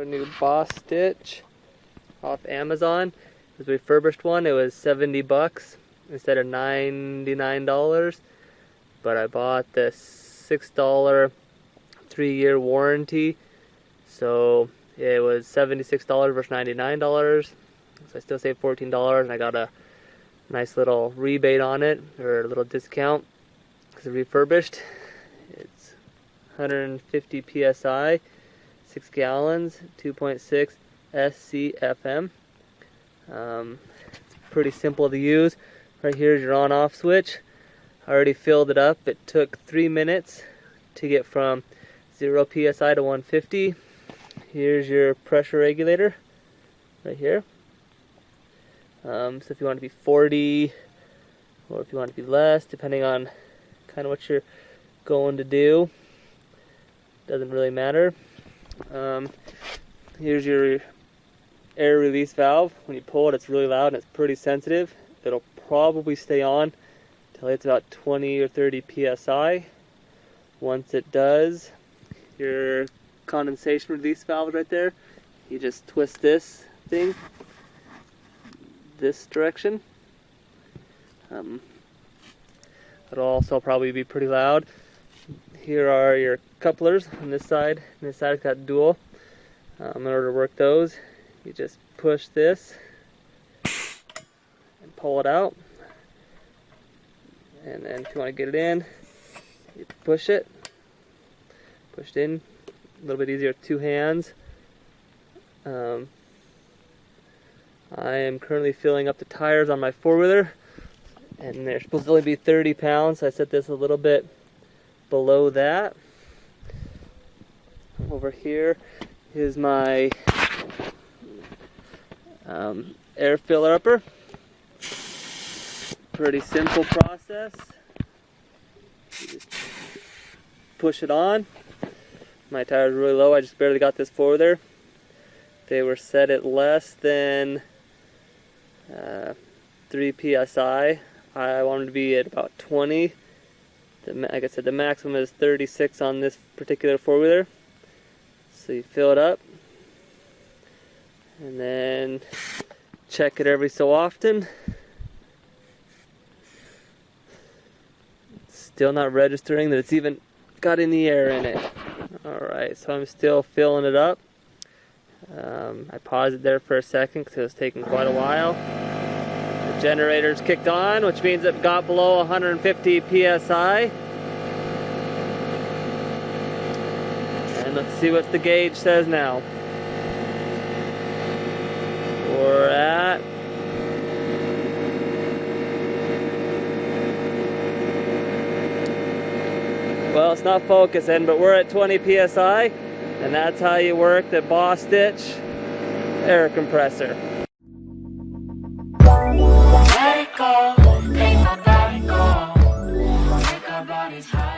a new Bostitch off Amazon. It was a refurbished one. It was 70 bucks instead of $99. But I bought the $6 3-year warranty. So it was $76 versus $99. So I still saved $14, and I got a nice little rebate on it, or a little discount, because it's refurbished. It's 150 PSI, 6 gallons, 2.6 SCFM. It's pretty simple to use. Right here is your on-off switch. I already filled it up. It took 3 minutes to get from 0 PSI to 150. Here's your pressure regulator right here. So if you want to be 40, or if you want to be less, depending on kind of what you're going to do, doesn't really matter. Here's your air release valve. When you pull it, it's really loud and it's pretty sensitive. It'll probably stay on till it's about 20 or 30 PSI. Once it does, your condensation release valve right there, you just twist this thing this direction. It'll also probably be pretty loud. Here are your couplers on this side, and this side's got dual. In order to work those, you just push this and pull it out, and then if you want to get it in, you push it in. A little bit easier with 2 hands. I am currently filling up the tires on my 4-wheeler, and they're supposed to only be 30 pounds, so I set this a little bit below that. Over here is my air filler upper. Pretty simple process. You just push it on. My tire is really low. I just barely got this 4-wheeler. They were set at less than 3 PSI. I wanted to be at about 20. Like I said, the maximum is 36 on this particular 4-wheeler. So you fill it up, and then check it every so often. It's still not registering that it's even got any air in it. Alright, so I'm still filling it up. I paused it there for a second because it was taking quite a while. The generator's kicked on, which means it got below 150 PSI. And let's see what the gauge says now. We're at well, it's not focusing, but we're at 20 PSI, and that's how you work the Bostitch air compressor. Let it go, make my body go, make our bodies high.